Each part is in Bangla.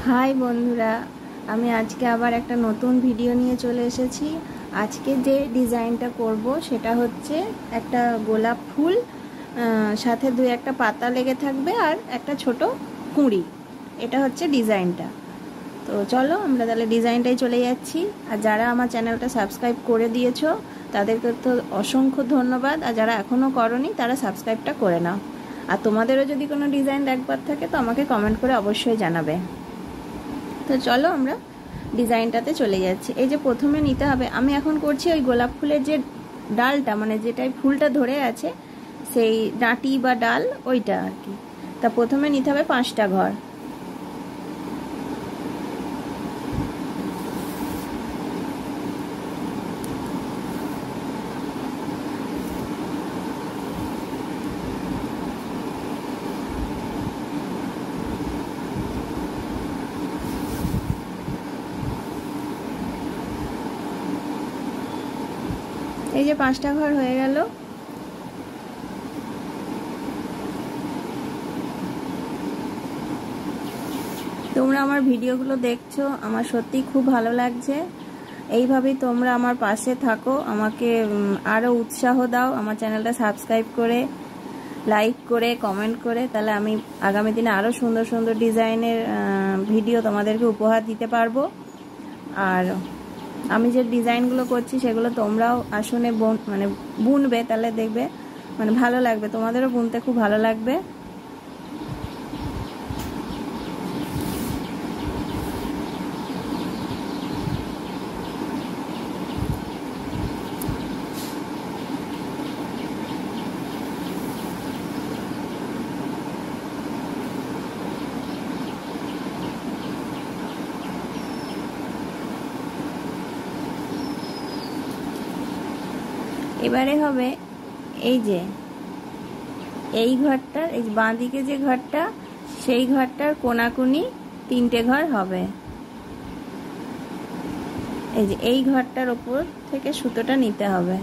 হাই বন্ধুরা, আমি আজকে আবার একটা নতুন ভিডিও নিয়ে চলে এসেছি। আজকে যে ডিজাইনটা করব সেটা হচ্ছে একটা গোলাপ ফুল, সাথে দুই একটা পাতা লেগে থাকবে আর একটা ছোট কুঁড়ি। এটা হচ্ছে ডিজাইনটা। তো চলো আমরা তাহলে ডিজাইনটাই চলে যাচ্ছি। আর যারা আমার চ্যানেলটা সাবস্ক্রাইব করে দিয়েছো তাদেরকে তো অসংখ্য ধন্যবাদ, আর যারা এখনও করনি তারা সাবস্ক্রাইবটা করে নাও। আর তোমাদেরও যদি কোনো ডিজাইন দেখবার থাকে তো আমাকে কমেন্ট করে অবশ্যই জানাবে। তো চলো আমরা ডিজাইনটাতে চলে যাচ্ছি। এই যে প্রথমে নিতে হবে, আমি এখন করছি ওই গোলাপ ফুলের যে ডালটা, মানে যেটাই ফুলটা ধরে আছে সেই ডাঁটি বা ডাল, ওইটা আর কি। তা প্রথমে নিতে হবে 5টা ঘর। এই যে 5টা ঘর হয়ে গেল। তোমরা আমার ভিডিওগুলো দেখছো, আমার সত্যি খুব ভালো লাগছে। এইভাবেই তোমরা আমার পাশে থাকো, আমাকে আরও উৎসাহ দাও, আমার চ্যানেলটা সাবস্ক্রাইব করে, লাইক করে, কমেন্ট করে, তাহলে আমি আগামী দিনে আরও সুন্দর সুন্দর ডিজাইনের ভিডিও তোমাদেরকে উপহার দিতে পারবো। আর আমি যে ডিজাইনগুলো করছি সেগুলো তোমরাও আসনে বুনবে, তাহলে দেখবে ভালো লাগবে, তোমাদেরও বুনতে খুব ভালো লাগবে। এবারে হবে এই যে এই ঘরটার, এই বাঁ দিকে যে ঘরটা, সেই ঘরটার কোনাকুনি 3টে ঘর হবে। এই যে এই ঘরটার ওপর থেকে সুতোটা নিতে হবে।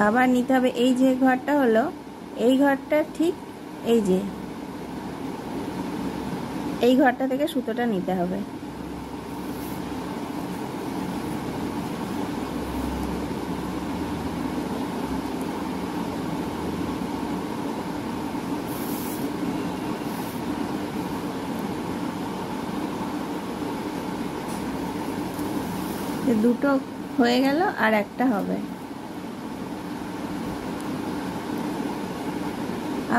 আবার নিতে হবে এই যে ঘরটা হলো, এই ঘরটা ঠিক এই যে এই ঘরটা থেকে সুতোটা নিতে হবে। দুটো হয়ে গেল, আর একটা হবে।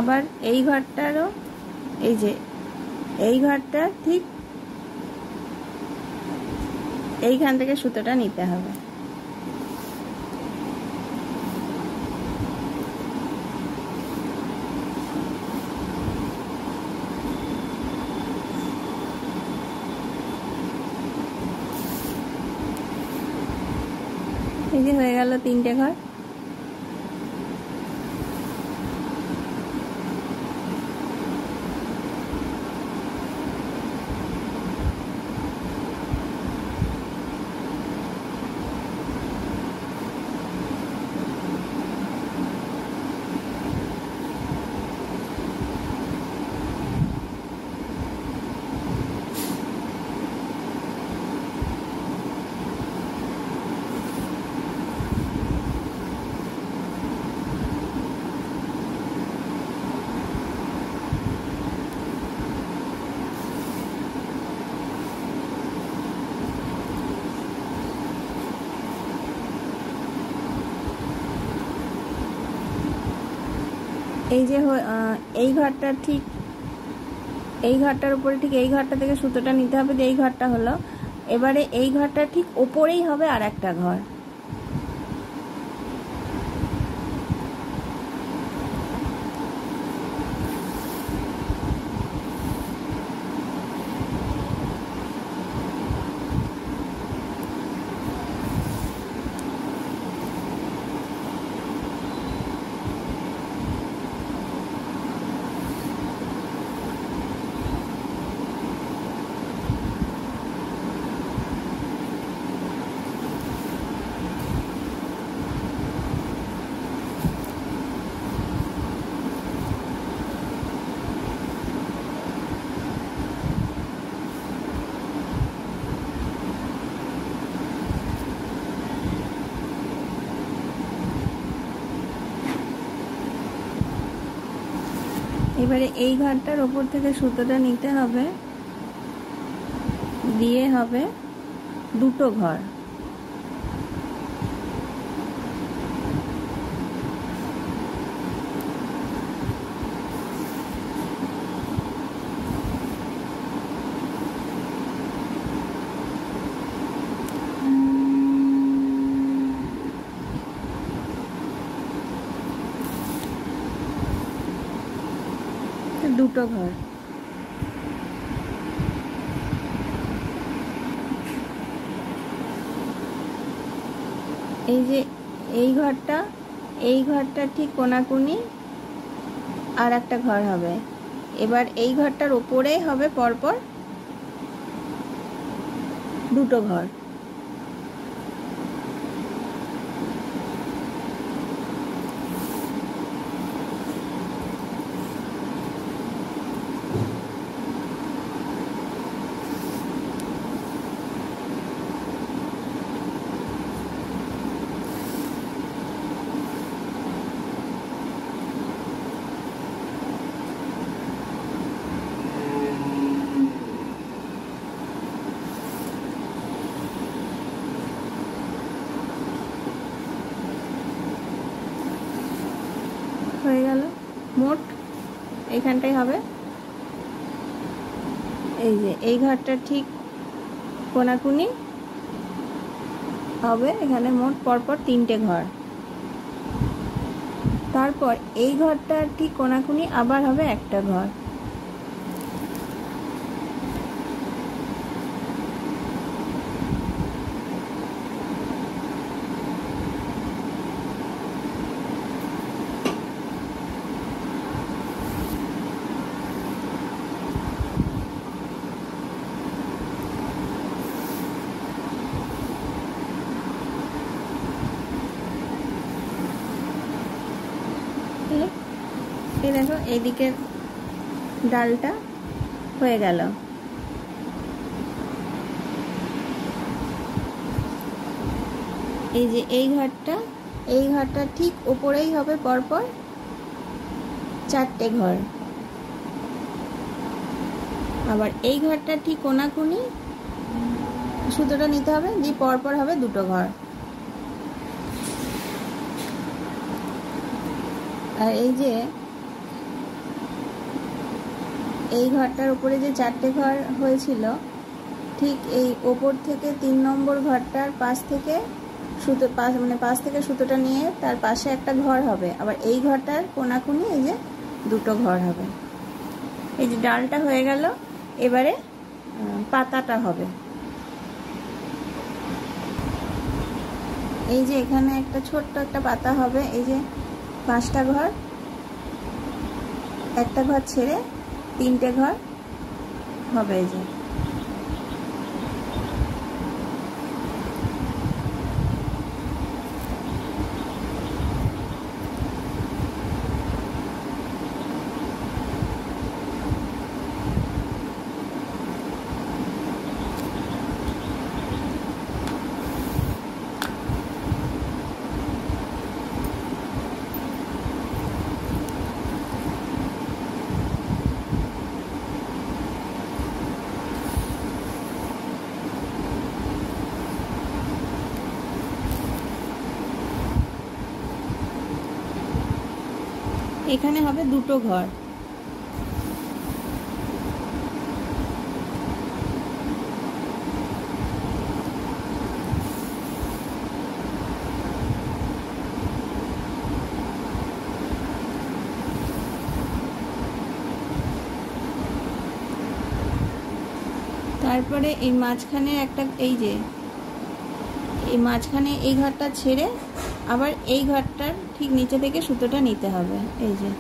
আবার এই ঘরটারও এই যে এই ঘরটা ঠিক এইখান থেকে সুতোটা নিতে হবে। এই যে হয়ে গেল 3টে ঘর। এই যে এই ঘরটা ঠিক এই ঘরটার উপরে ঠিক এই ঘরটা থেকে সুতোটা নিতে হবে। যে এই ঘরটা হলো, এবারে এই ঘরটা ঠিক ওপরেই হবে আর একটা ঘর। এবারে এই ঘরটার ওপর থেকে সুতোটা নিতে হবে, দিয়ে হবে দুটো ঘর। দুটো ঘর। এই যে এই ঘরটা ঠিক কোনাকুনি আর একটা ঘর হবে। এবার এই ঘরটার ওপরেই হবে পরপর দুটো ঘর। হয়ে গেল মোট এইখানটাই হবে। এই যে এই ঘরটা ঠিক কোনাকুনি হবে, এখানে মোট পরপর তিনটে ঘর। তারপর এই ঘরটার ঠিক কোনাকুনি আবার হবে একটা ঘর। এই দেখো এইদিকের ডালটা হয়ে গেল। এই যে এই ঘরটা ঠিক উপরেই হবে পরপর চারটে ঘর। আবার এই ঘরটা ঠিক কোনাকুনি সুতোটা নিতে হবে, দিয়ে পরপর হবে দুটো ঘর। আর এই যে এই ঘরটার উপরে যে চারটে ঘর হয়েছিল, ঠিক এই ওপর থেকে 3 নম্বর ঘরটার পাশ থেকে সুতোটা নিয়ে তার পাশে একটা ঘর হবে। আবার এই ঘরটার কোনাকুনি এই যে দুটো ঘর হবে। এই যে ডালটা হয়ে গেল, এবারে পাতাটা হবে। এই যে এখানে একটা ছোট্ট একটা পাতা হবে। এই যে 5টা ঘর, একটা ঘর ছেড়ে 3টে ঘর হবে। এই যে এখানে হবে দুটো ঘর। তারপরে এই মাঝখানে একটা এই মাঝখানে এই ঘরটা ছেড়ে আবার এই ঘরটার ঠিক নিচে থেকে সুতোটা নিতে হবে। এই যে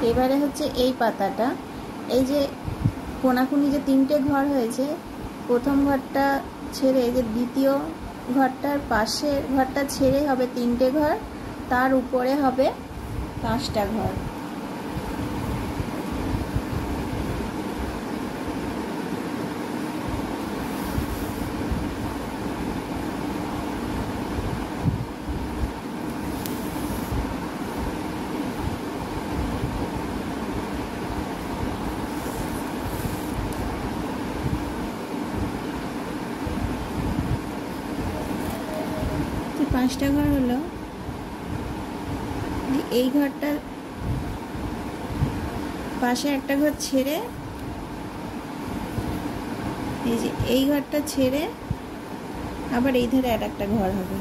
এবারে হচ্ছে এই পাতাটা, এই যে কোনাকুনি যে 3টে ঘর হয়েছে, প্রথম ঘরটা ছেড়ে এই যে দ্বিতীয় ঘরটার পাশের ঘরটা ছেড়ে হবে 3টে ঘর, তার উপরে হবে 5টা ঘর। পাঁচটা ঘর হলো, এই ঘরটার পাশে একটা ঘর ছেড়ে এই যে এই ঘরটা ছেড়ে আবার এই ধারে আর একটা ঘর হবে।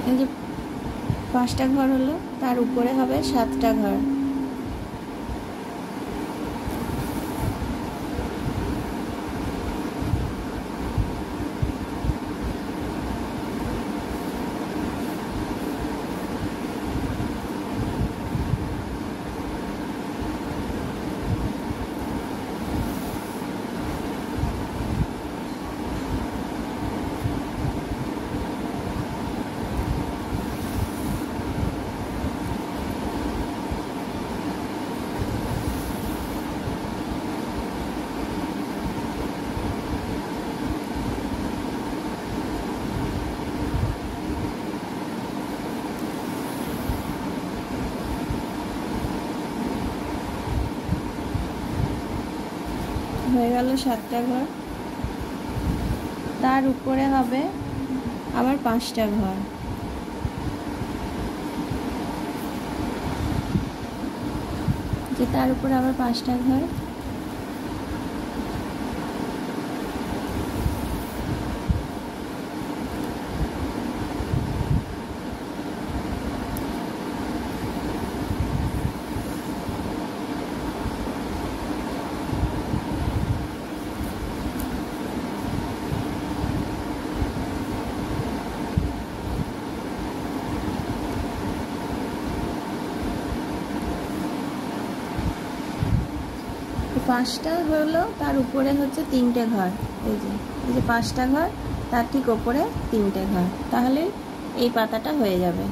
এই যে 5টা ঘর হলো, তার উপরে হবে 7টা ঘর। হয়ে গেল 7টা ঘর, তার উপরে হবে আবার 5টা ঘর। যে তার উপরে আবার 5টা ঘর, পাঁচটা হলো, তার উপরে হচ্ছে 3টে ঘর। এই যে 5টা ঘর, তার ঠিক ওপরে 3টে ঘর, তাহলে এই পাতাটা হয়ে যাবে।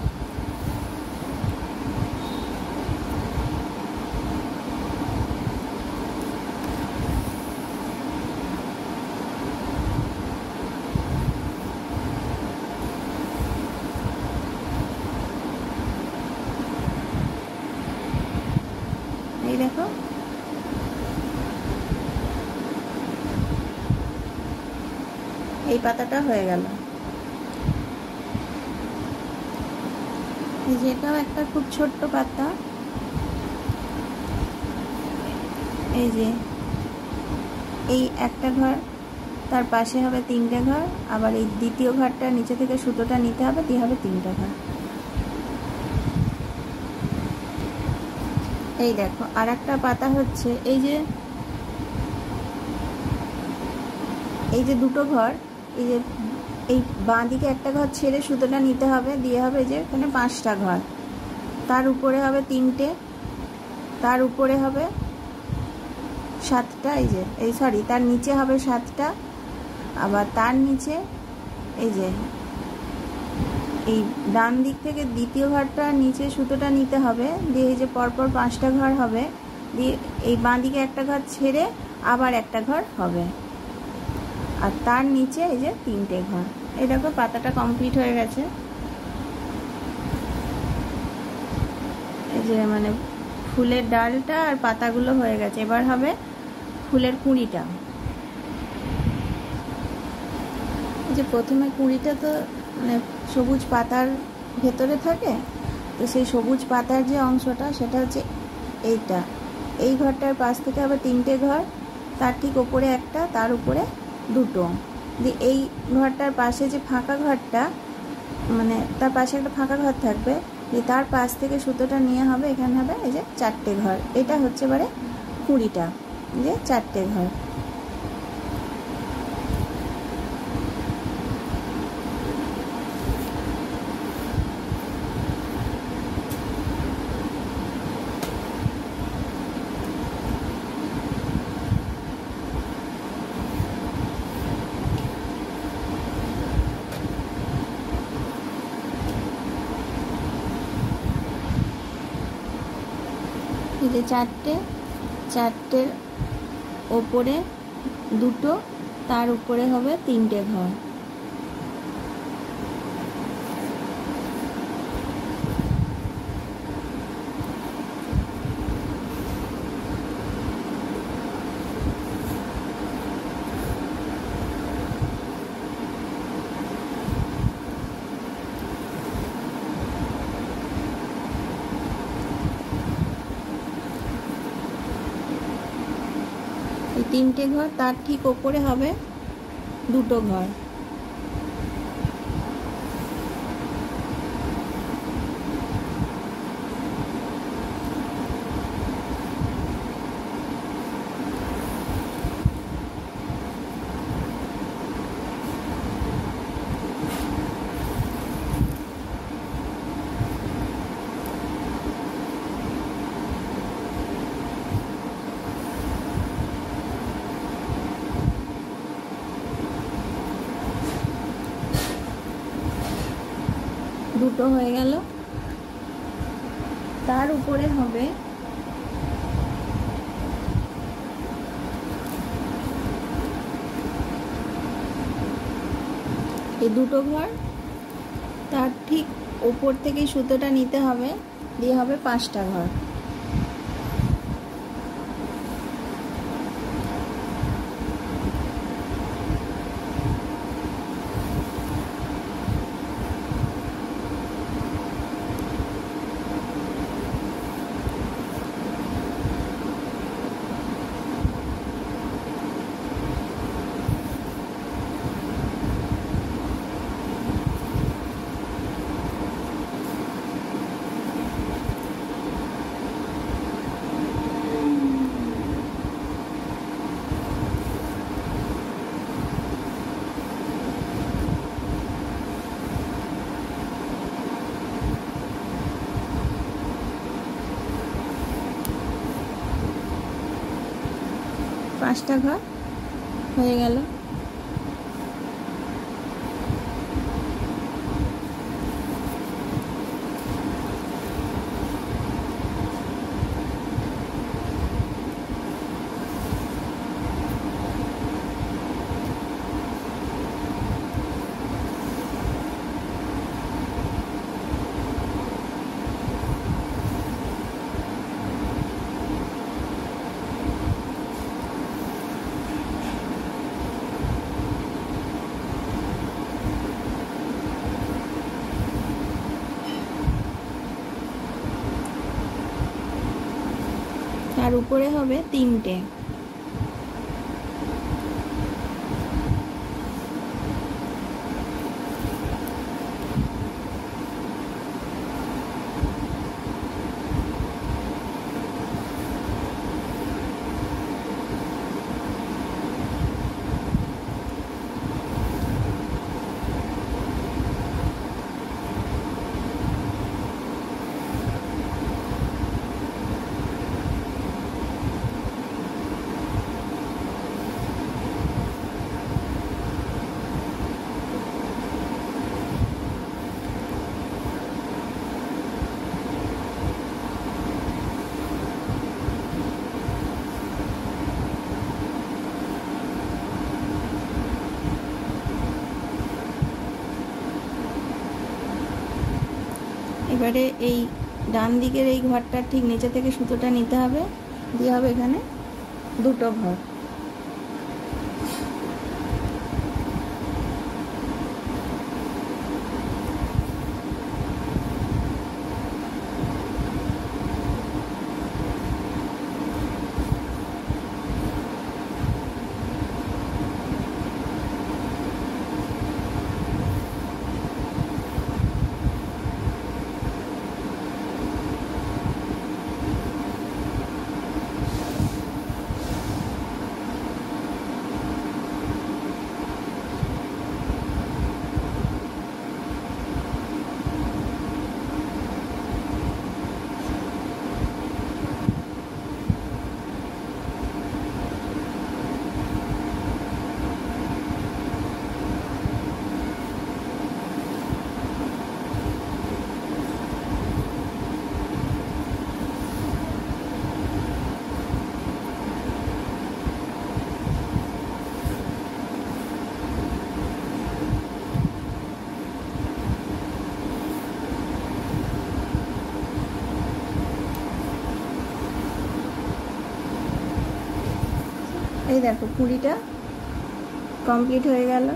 এই দেখো, এই পাতাটা হয়ে গেল। যেটাও একটা খুব ছোট্ট পাতা। এই যে এই একটা ঘর, তার পাশে হবে 3টে ঘর, আবার এই দ্বিতীয় ঘরটা নিচে থেকে সুতোটা নিতে হবে, দিয়ে হবে 3টে ঘর। এই দেখো আর একটা পাতা হচ্ছে, এই যে দুটো ঘর, এই যে এই বাঁ দিকে একটা ঘর ছেড়ে সুতোটা নিতে হবে, দিয়ে হবে যে এখানে 5টা ঘর, তার উপরে হবে 3টে, তার উপরে হবে 7টা, এই সরি তার নিচে হবে 7টা, আবার তার নিচে এই যে এই ডান দিক থেকে দ্বিতীয় ঘরটা নিচে সুতোটা নিতে হবে, দিয়ে এই যে পরপর 5টা ঘর হবে, দিয়ে এই বাঁ দিকে একটা ঘর ছেড়ে আবার একটা ঘর হবে, আর তার নিচে এই যে 3টে ঘর। এই দেখো পাতাটা কমপ্লিট হয়ে গেছে। এই যে মানে ফুলের ডালটা আর পাতাগুলো হয়ে গেছে, এবার হবে ফুলের কুঁড়িটা। এই যে প্রথমে কুঁড়িটা তো মানে সবুজ পাতার ভেতরে থাকে, তো সেই সবুজ পাতার যে অংশটা সেটা হচ্ছে এইটা, এই ঘরটার পাশ থেকে আবার 3টে ঘর, তার ঠিক ওপরে একটা, তার উপরে 2টো। দিয়ে এই ঘরটার পাশে যে ফাঁকা ঘরটা, মানে তার পাশে একটা ফাঁকা ঘর থাকবে, দিয়ে তার পাশ থেকে সুতোটা নিয়ে হবে, এখানে হবে এই যে 4টে ঘর। এটা হচ্ছে এবারে কুড়িটা, যে 4টে ঘর। এই যে 4টের ওপরে 2টো, তার উপরে হবে 3টে ঘর। এই 3টে ঘর, তার ঠিক ওপরে হবে 2টো ঘর। দুটো হয়ে গেল। তার উপরে হবে এই 2টো ঘর, তার ঠিক ওপর থেকে সুতোটা নিতে হবে, দিয়ে হবে 5টা ঘর। পাঁচটা ঘর হয়ে গেল। তার উপরে হবে 3টে। এবারে এই ডান দিকের এই ঘরটার ঠিক নিচে থেকে সুতোটা নিতে হবে, দিয়ে হবে এখানে 2টো ঘর। এই দেখো কুড়িটা কমপ্লিট হয়ে গেল।